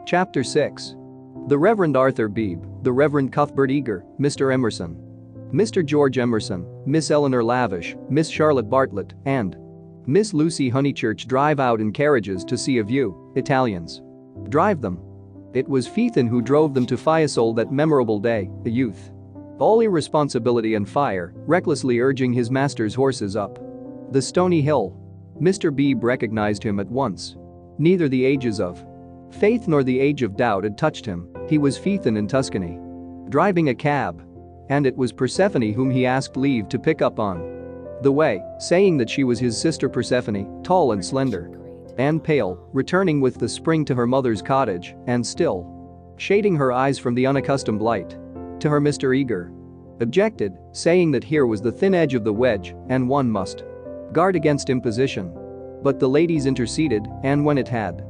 Chapter 6. The Reverend Arthur Beebe, the Reverend Cuthbert Eager, Mr. Emerson, Mr. George Emerson, Miss Eleanor Lavish, Miss Charlotte Bartlett, and Miss Lucy Honeychurch drive out in carriages to see a view. Italians drive them. It was Phaethon who drove them to Fiesole that memorable day, a youth, all irresponsibility and fire, recklessly urging his master's horses up the stony hill. Mr. Beebe recognized him at once. Neither the ages of faith nor the age of doubt had touched him. He was Phaethon in Tuscany, driving a cab. And it was Persephone whom he asked leave to pick up on the way, saying that she was his sister Persephone, tall and slender and pale, returning with the spring to her mother's cottage, and still shading her eyes from the unaccustomed light. To her Mr. Eager objected, saying that here was the thin edge of the wedge and one must guard against imposition. But the ladies interceded, and when it had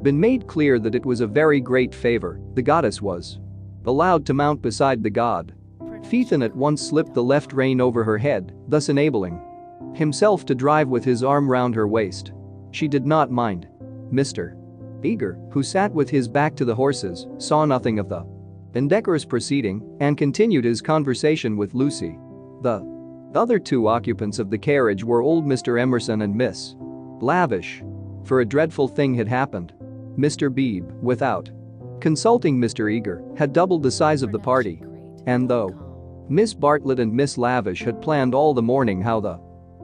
been made clear that it was a very great favor, the goddess was allowed to mount beside the god, Phaethon at once slipped the left rein over her head, thus enabling himself to drive with his arm round her waist. She did not mind. Mr. Eager, who sat with his back to the horses, saw nothing of the indecorous proceeding and continued his conversation with Lucy. The other two occupants of the carriage were old Mr. Emerson and Miss Lavish. For a dreadful thing had happened. Mr. Beebe, without consulting Mr. Eager, had doubled the size of the party. And though Miss Bartlett and Miss Lavish had planned all the morning how the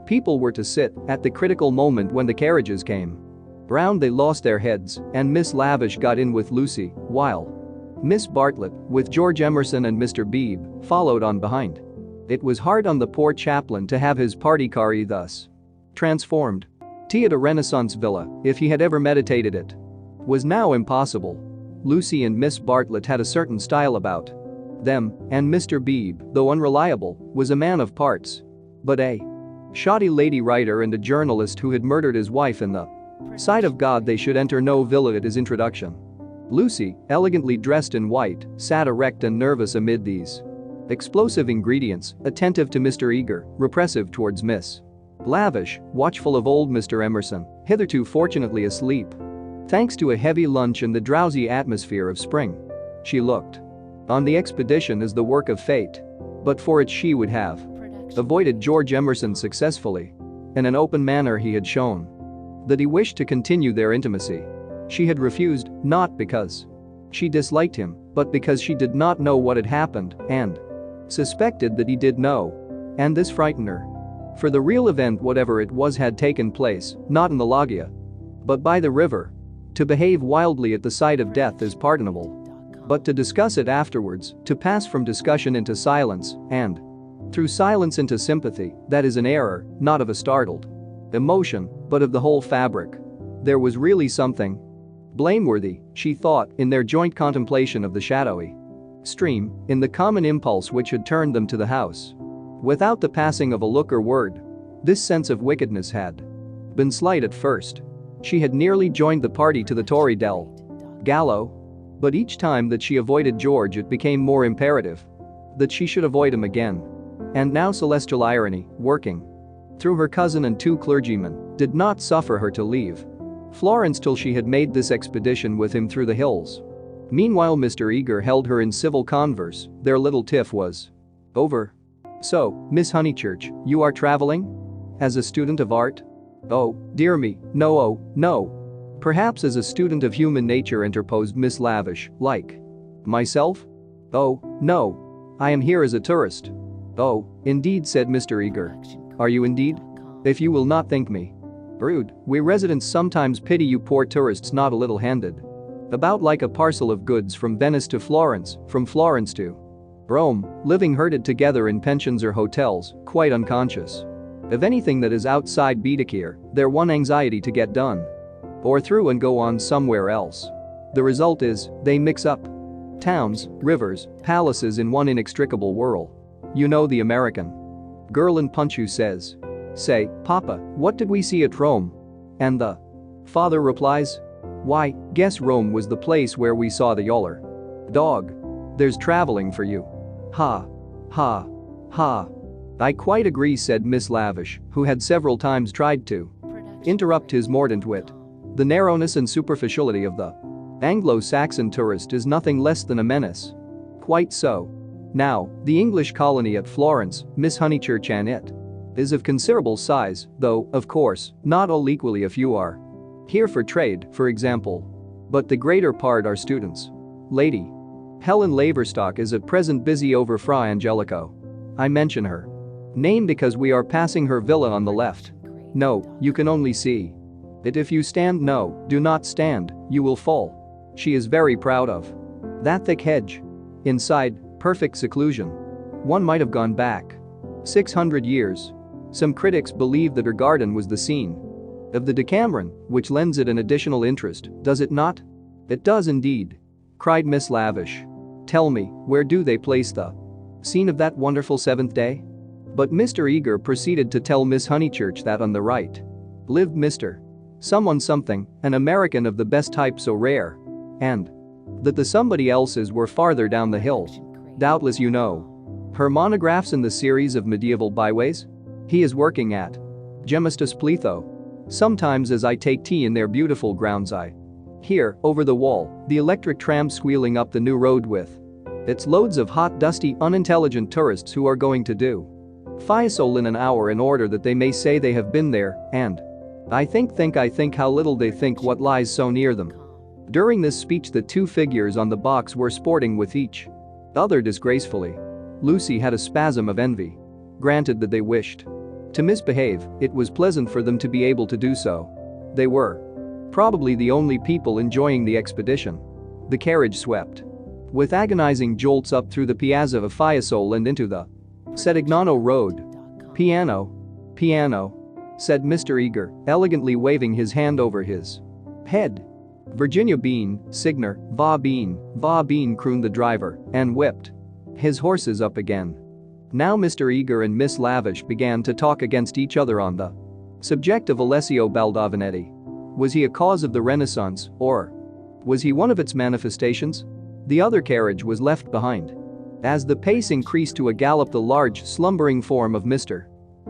people were to sit, at the critical moment when the carriages came round they lost their heads, and Miss Lavish got in with Lucy, while Miss Bartlett, with George Emerson and Mr. Beebe, followed on behind. It was hard on the poor chaplain to have his party car thus transformed. Tea at a Renaissance villa, if he had ever meditated it, was now impossible. Lucy and Miss Bartlett had a certain style about them, and Mr. Beebe, though unreliable, was a man of parts. But a shoddy lady writer and a journalist who had murdered his wife in the sight of God, they should enter no villa at his introduction. Lucy, elegantly dressed in white, sat erect and nervous amid these explosive ingredients, attentive to Mr. Eager, repressive towards Miss Lavish, watchful of old Mr. Emerson, hitherto fortunately asleep thanks to a heavy lunch and the drowsy atmosphere of spring. She looked on the expedition as the work of fate, but for it she would have avoided George Emerson successfully. In an open manner he had shown that he wished to continue their intimacy. She had refused, not because she disliked him, but because she did not know what had happened and suspected that he did know. And this frightened her. For the real event, whatever it was, had taken place, not in the loggia, but by the river. To behave wildly at the sight of death is pardonable. But to discuss it afterwards, to pass from discussion into silence, and through silence into sympathy, that is an error, not of a startled emotion, but of the whole fabric. There was really something blameworthy, she thought, in their joint contemplation of the shadowy stream, in the common impulse which had turned them to the house. Without the passing of a look or word, this sense of wickedness had been slight at first. She had nearly joined the party to the Torre del Gallo. But each time that she avoided George, it became more imperative that she should avoid him again. And now celestial irony, working through her cousin and two clergymen, did not suffer her to leave Florence till she had made this expedition with him through the hills. Meanwhile Mr. Eager held her in civil converse. Their little tiff was over. "So, Miss Honeychurch, you are traveling? As a student of art?" "Oh, dear me, no, oh, no. Perhaps as a student of human nature," interposed Miss Lavish. "Like myself?" "Oh, no. I am here as a tourist." "Oh, indeed," said Mr. Eager. "Are you indeed? If you will not think me rude, we residents sometimes pity you poor tourists not a little handed about like a parcel of goods from Venice to Florence, from Florence to Rome, living herded together in pensions or hotels, quite unconscious of anything that is outside Baedeker, their one anxiety to get done or through and go on somewhere else. The result is, they mix up towns, rivers, palaces in one inextricable whirl. You know the American girl in Punch who says, "Say, Papa, what did we see at Rome?" And the father replies, "Why, guess Rome was the place where we saw the yaller dog. There's traveling for you." Ha. Ha. Ha. "I quite agree," said Miss Lavish, who had several times tried to interrupt his mordant wit. The narrowness and superficiality of the Anglo-Saxon tourist is nothing less than a menace. Quite so. Now, the English colony at Florence, Miss Honeychurch and it, is of considerable size, though, of course, not all equally. A few are here for trade, for example. But the greater part are students. Lady Helen Laverstock is at present busy over Fra Angelico. I mention her name because we are passing her villa on the left. No, you can only see it if you stand. No, do not stand, you will fall. She is very proud of that thick hedge. Inside, perfect seclusion. One might have gone back 600 years. Some critics believe that her garden was the scene of the Decameron, which lends it an additional interest, does it not? It does indeed, cried Miss Lavish. Tell me, where do they place the scene of that wonderful seventh day? But Mr. Eager proceeded to tell Miss Honeychurch that on the right lived Mr. Someone something, an American of the best type, so rare, and that the somebody else's were farther down the hill. Doubtless you know her monographs in the series of medieval byways? He is working at Gemistus Pletho. Sometimes as I take tea in their beautiful grounds I hear, over the wall, the electric tram squealing up the new road with its loads of hot, dusty, unintelligent tourists who are going to do Fiesole in an hour in order that they may say they have been there, and I think how little they think what lies so near them. During this speech the two figures on the box were sporting with each other disgracefully. Lucy had a spasm of envy. Granted that they wished to misbehave, it was pleasant for them to be able to do so. They were probably the only people enjoying the expedition. The carriage swept with agonizing jolts up through the piazza of Fiesole and into the Sedignano Road. Piano, piano, said Mr. Eager, elegantly waving his hand over his head. Virginia Bean, Signer, va Bean, crooned the driver, and whipped his horses up again. Now Mr. Eager and Miss Lavish began to talk against each other on the subject of Alessio Baldovinetti. Was he a cause of the Renaissance, or was he one of its manifestations? The other carriage was left behind. As the pace increased to a gallop, the large, slumbering form of Mr.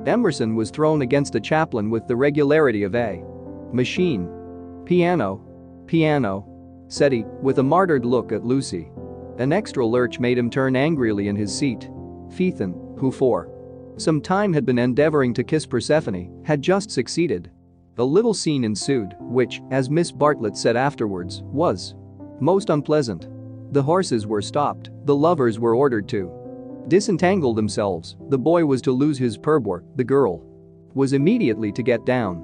Emerson was thrown against the chaplain with the regularity of a machine. Piano, piano, said he, with a martyred look at Lucy. An extra lurch made him turn angrily in his seat. Phaethon, who for some time had been endeavoring to kiss Persephone, had just succeeded. A little scene ensued, which, as Miss Bartlett said afterwards, was most unpleasant. The horses were stopped, the lovers were ordered to disentangle themselves, the boy was to lose his pourboire, the girl was immediately to get down.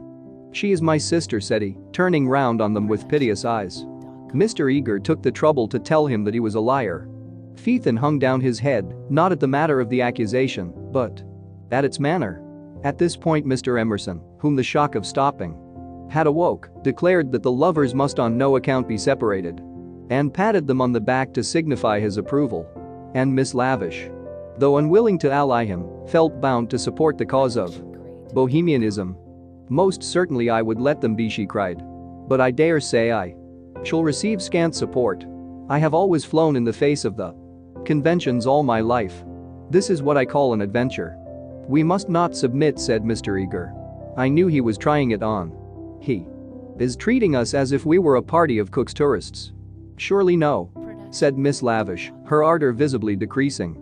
She is my sister, said he, turning round on them with piteous eyes. Mr. Eager took the trouble to tell him that he was a liar. Phaethon hung down his head, not at the matter of the accusation, but at its manner. At this point Mr. Emerson, whom the shock of stopping had awoke, declared that the lovers must on no account be separated, and patted them on the back to signify his approval. And Miss Lavish, though unwilling to ally him, felt bound to support the cause of Bohemianism. Most certainly I would let them be, she cried. But I dare say I shall receive scant support. I have always flown in the face of the conventions all my life. This is what I call an adventure. We must not submit, said Mr. Eager. I knew he was trying it on. He is treating us as if we were a party of Cook's tourists. Surely no, said Miss Lavish, her ardor visibly decreasing.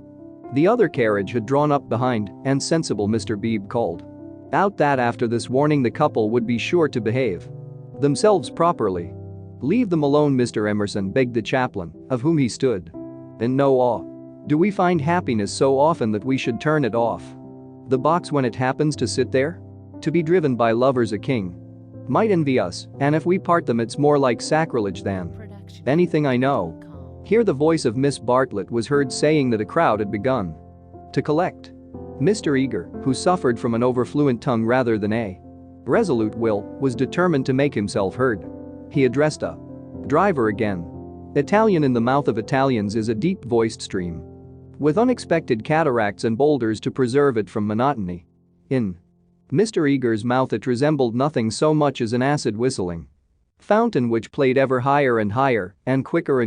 The other carriage had drawn up behind, and sensible Mr. Beebe called out that after this warning the couple would be sure to behave themselves properly. Leave them alone, Mr. Emerson begged the chaplain, of whom he stood in no awe. Do we find happiness so often that we should turn it off? The box, when it happens to sit there? To be driven by lovers a king might envy us, and if we part them it's more like sacrilege than anything I know. Here the voice of Miss Bartlett was heard saying that a crowd had begun to collect. Mr. Eager, who suffered from an overfluent tongue rather than a resolute will, was determined to make himself heard. He addressed a driver again. Italian in the mouth of Italians is a deep-voiced stream with unexpected cataracts and boulders to preserve it from monotony. In Mr. Eager's mouth it resembled nothing so much as an acid whistling fountain which played ever higher and higher, and quicker,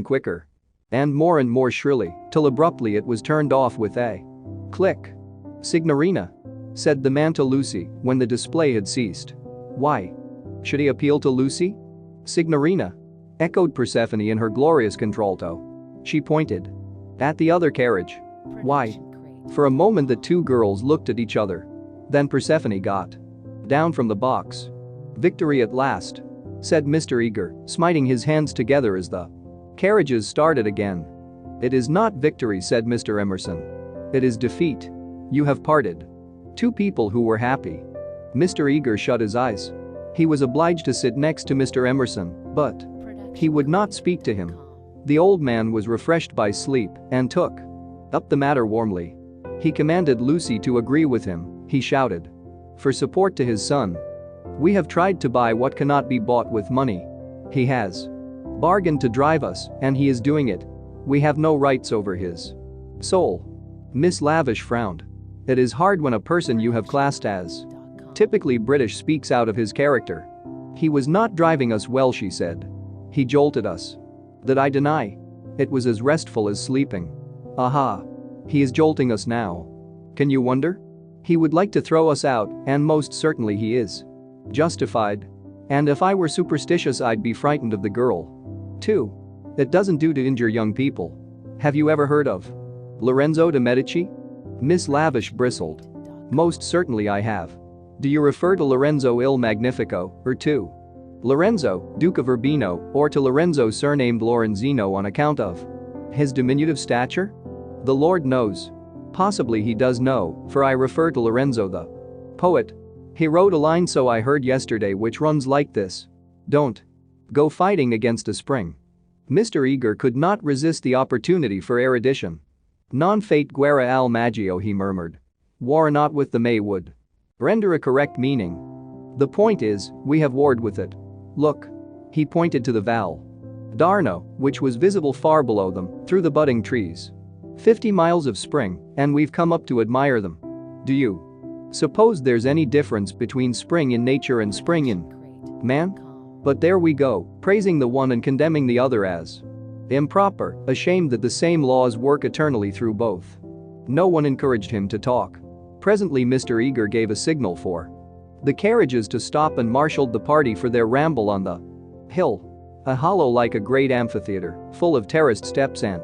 and more shrilly, till abruptly it was turned off with a click. Signorina, said the man to Lucy when the display had ceased. Why should he appeal to Lucy? Signorina, echoed Persephone in her glorious contralto. She pointed at the other carriage. Why? For a moment the two girls looked at each other. Then Persephone got down from the box. "Victory at last," said Mr. Eager, smiting his hands together as the carriages started again. "It is not victory," said Mr. Emerson. "It is defeat. You have parted two people who were happy." Mr. Eager shut his eyes. He was obliged to sit next to Mr. Emerson, but he would not speak to him. The old man was refreshed by sleep and took up the matter warmly. He commanded Lucy to agree with him. He shouted for support to his son. "We have tried to buy what cannot be bought with money. He has bargained to drive us, and he is doing it. We have no rights over his soul." Miss Lavish frowned. It is hard when a person you have classed as typically British speaks out of his character. "He was not driving us well," she said. "He jolted us." "That I deny. It was as restful as sleeping." "Aha. He is jolting us now. Can you wonder? He would like to throw us out, and most certainly he is justified. And if I were superstitious I'd be frightened of the girl too. It doesn't do to injure young people. Have you ever heard of Lorenzo de Medici?" Miss Lavish bristled. "Most certainly I have. Do you refer to Lorenzo il Magnifico, or to Lorenzo, Duke of Urbino, or to Lorenzo surnamed Lorenzino on account of his diminutive stature? The Lord knows. Possibly he does know, for I refer to Lorenzo the poet. He wrote a line so I heard yesterday which runs like this: don't go fighting against a spring." Mr. Eager could not resist the opportunity for erudition. "Non fate guerra al maggio," he murmured. "War not with the May would render a correct meaning. The point is, we have warred with it. Look." He pointed to the Val d'Arno, which was visible far below them, through the budding trees. 50 miles of spring, and we've come up to admire them. Do you suppose there's any difference between spring in nature and spring in man? But there we go, praising the one and condemning the other as improper, ashamed that the same laws work eternally through both. No one encouraged him to talk. Presently Mr. Eager gave a signal for the carriages to stop and marshaled the party for their ramble on the hill. A hollow like a great amphitheater, full of terraced steps and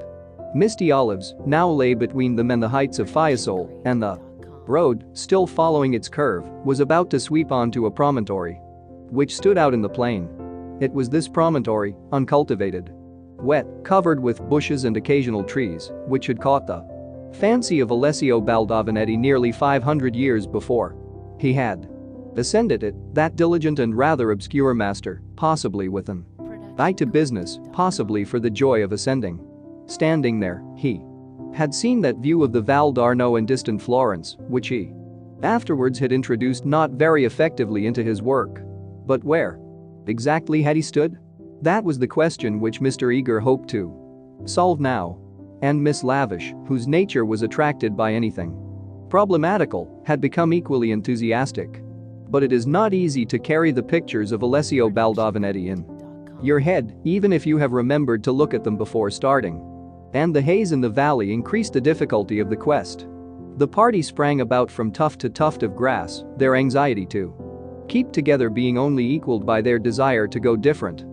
misty olives, now lay between them and the heights of Fiesole, and the road, still following its curve, was about to sweep onto a promontory which stood out in the plain. It was this promontory, uncultivated, wet, covered with bushes and occasional trees, which had caught the fancy of Alessio Baldovinetti nearly 500 years before. He had ascended it, that diligent and rather obscure master, possibly with an eye to business, possibly for the joy of ascending. Standing there, he had seen that view of the Val d'Arno and distant Florence, which he afterwards had introduced not very effectively into his work. But where exactly had he stood? That was the question which Mr. Eager hoped to solve now. And Miss Lavish, whose nature was attracted by anything problematical, had become equally enthusiastic. But it is not easy to carry the pictures of Alessio Baldovinetti in your head, even if you have remembered to look at them before starting. And the haze in the valley increased the difficulty of the quest. The party sprang about from tuft to tuft of grass, their anxiety to keep together being only equaled by their desire to go different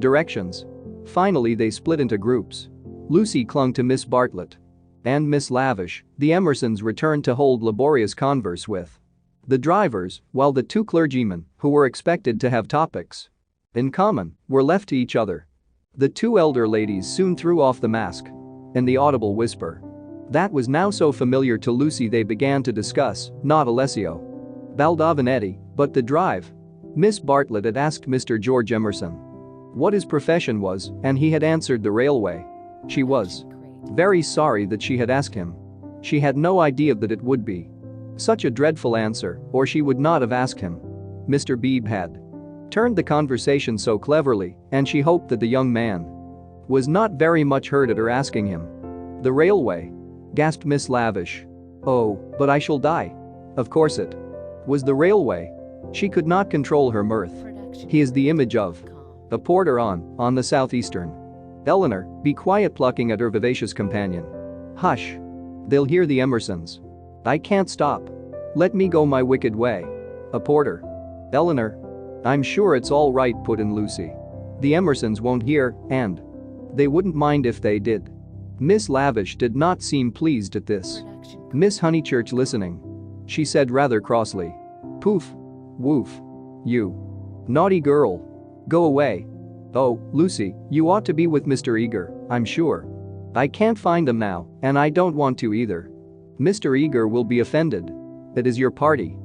directions. Finally they split into groups. Lucy clung to Miss Bartlett and Miss Lavish. The Emersons returned to hold laborious converse with the drivers, while the two clergymen, who were expected to have topics in common, were left to each other. The two elder ladies soon threw off the mask. In the audible whisper that was now so familiar to Lucy they began to discuss, not Alessio Baldovinetti, but the drive. Miss Bartlett had asked Mr. George Emerson what his profession was, and he had answered the railway. She was very sorry that she had asked him. She had no idea that it would be such a dreadful answer, or she would not have asked him. Mr. Beebe had turned the conversation so cleverly, and she hoped that the young man was not very much hurt at her asking him. "The railway?" gasped Miss Lavish. "Oh, but I shall die. Of course it was the railway." She could not control her mirth. "He is the image of a porter on the Southeastern." "Eleanor, be quiet," plucking at her vivacious companion. "Hush. They'll hear the Emersons. I can't stop. Let me go my wicked way." "A porter. Eleanor." "I'm sure it's all right," put in Lucy. The Emersons won't hear, and they wouldn't mind if they did. Miss Lavish did not seem pleased at this. Miss Honeychurch listening. She said rather crossly. Poof. Woof. You naughty girl. Go away. Oh, Lucy, you ought to be with Mr. Eager, I'm sure. I can't find him now, and I don't want to either. Mr. Eager will be offended. It is your party.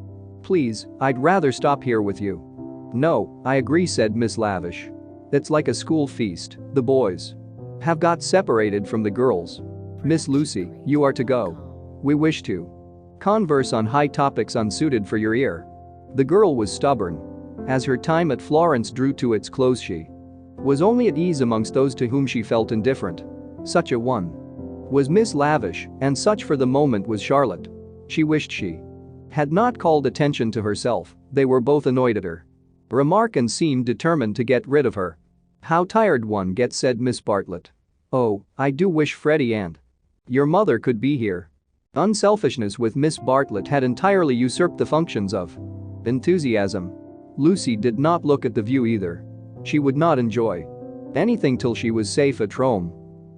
Please, I'd rather stop here with you. No, I agree, said Miss Lavish. It's like a school feast, the boys have got separated from the girls. Miss Lucy, you are to go. We wish to converse on high topics unsuited for your ear. The girl was stubborn. As her time at Florence drew to its close, she was only at ease amongst those to whom she felt indifferent. Such a one was Miss Lavish, and such for the moment was Charlotte. She wished she had not called attention to herself. They were both annoyed at her remark and seemed determined to get rid of her. How tired one gets, said Miss Bartlett. Oh, I do wish Freddie and your mother could be here. Unselfishness with Miss Bartlett had entirely usurped the functions of enthusiasm. Lucy did not look at the view either. She would not enjoy anything till she was safe at Rome.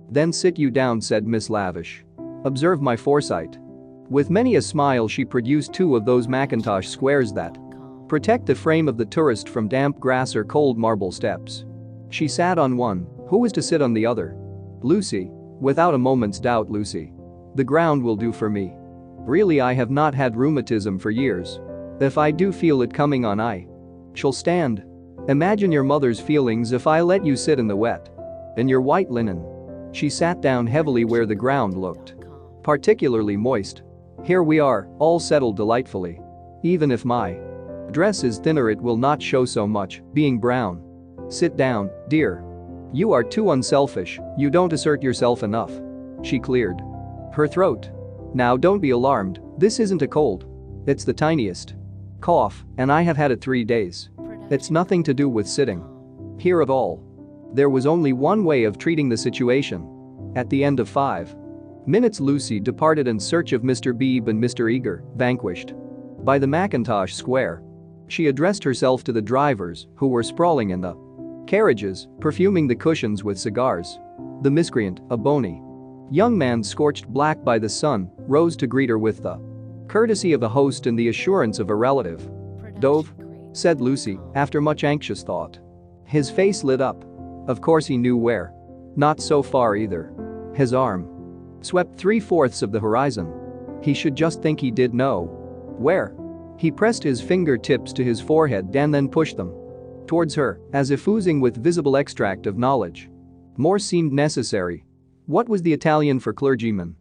Then sit you down, said Miss Lavish. Observe my foresight. With many a smile she produced two of those mackintosh squares that protect the frame of the tourist from damp grass or cold marble steps. She sat on one. Who was to sit on the other? Lucy. Without a moment's doubt, Lucy. The ground will do for me. Really, I have not had rheumatism for years. If I do feel it coming on, I shall stand. Imagine your mother's feelings if I let you sit in the wet. In your white linen. She sat down heavily where the ground looked particularly moist. Here we are, all settled delightfully. Even if my dress is thinner, it will not show so much, being brown. Sit down, dear. You are too unselfish, you don't assert yourself enough. She cleared her throat. Now don't be alarmed, this isn't a cold. It's the tiniest cough, and I have had it 3 days. It's nothing to do with sitting here at all. There was only one way of treating the situation. At the end of 5 minutes, Lucy departed in search of Mr. Beebe and Mr. Eager, vanquished by the Mackintosh Square. She addressed herself to the drivers, who were sprawling in the carriages, perfuming the cushions with cigars. The miscreant, a bony young man scorched black by the sun, rose to greet her with the courtesy of a host and the assurance of a relative. Dove, said Lucy, after much anxious thought. His face lit up. Of course he knew where. Not so far either. His arm swept 3/4 of the horizon. He should just think he did know where. He pressed his fingertips to his forehead and then pushed them towards her, as if oozing with visible extract of knowledge. More seemed necessary. What was the Italian for clergyman?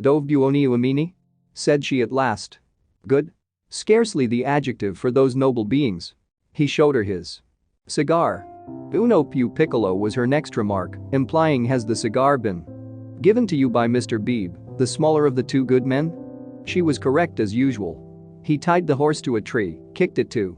Dove buoni uomini? Said she at last. Good? Scarcely the adjective for those noble beings. He showed her his cigar. Uno più piccolo was her next remark, implying, has the cigar been given to you by Mr. Beebe, the smaller of the two good men? She was correct as usual. He tied the horse to a tree, kicked it to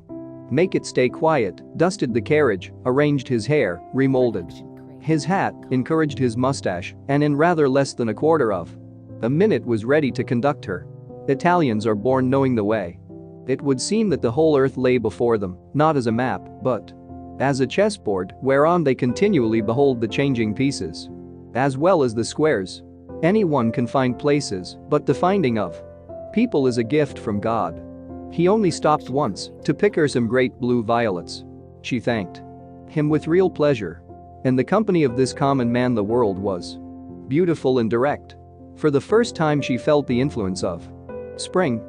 make it stay quiet, dusted the carriage, arranged his hair, remolded his hat, encouraged his mustache, and in rather less than a quarter of a minute was ready to conduct her. Italians are born knowing the way. It would seem that the whole earth lay before them, not as a map, but as a chessboard whereon they continually behold the changing pieces, as well as the squares. Anyone can find places, but the finding of people is a gift from God. He only stopped once to pick her some great blue violets. She thanked him with real pleasure. In the company of this common man the world was beautiful and direct. For the first time she felt the influence of spring.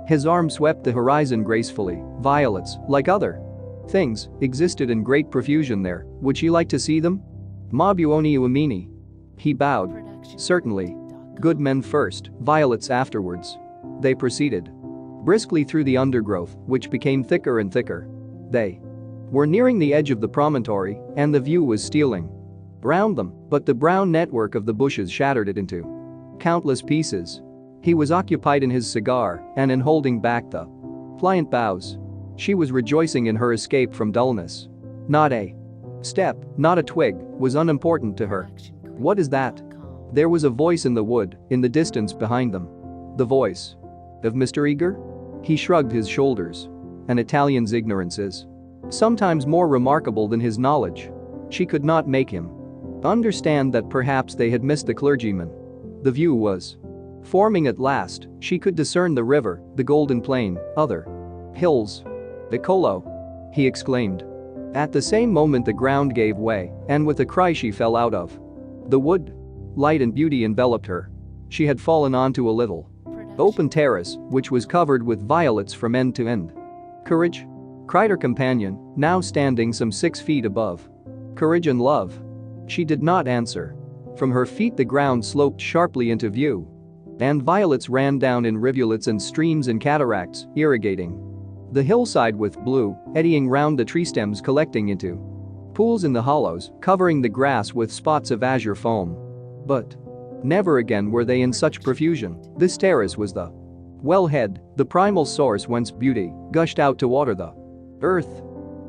His arm swept the horizon gracefully. Violets, like other things, existed in great profusion there. Would she like to see them? Ma buoni uomini. He bowed. Certainly. Good men first, violets afterwards. They proceeded briskly through the undergrowth, which became thicker and thicker. They were nearing the edge of the promontory, and the view was stealing round them, but the brown network of the bushes shattered it into countless pieces. He was occupied in his cigar and in holding back the pliant boughs. She was rejoicing in her escape from dullness. Not a step, not a twig, was unimportant to her. What is that? There was a voice in the wood, in the distance behind them. The voice of Mr. Eager? He shrugged his shoulders. An Italian's ignorance is sometimes more remarkable than his knowledge. She could not make him understand that perhaps they had missed the clergyman. The view was forming at last. She could discern the river, the golden plain, other hills. "Piccolo!" he exclaimed. At the same moment the ground gave way, and with a cry she fell out of the wood. Light and beauty enveloped her. She had fallen onto a little open terrace, which was covered with violets from end to end. "Courage?" cried her companion, now standing some 6 feet above. "Courage and love." She did not answer. From her feet the ground sloped sharply into view. And violets ran down in rivulets and streams and cataracts, irrigating the hillside with blue, eddying round the tree stems, collecting into pools in the hollows, covering the grass with spots of azure foam. But never again were they in such profusion. This terrace was the wellhead, the primal source whence beauty gushed out to water the earth.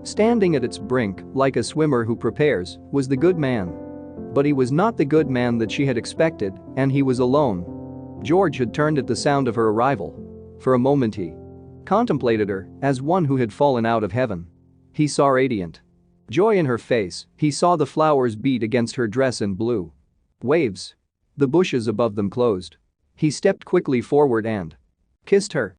Standing at its brink, like a swimmer who prepares, was the good man. But he was not the good man that she had expected, and he was alone. George had turned at the sound of her arrival. For a moment he contemplated her as one who had fallen out of heaven. He saw radiant joy in her face. He saw the flowers beat against her dress in blue waves. The bushes above them closed. He stepped quickly forward and kissed her.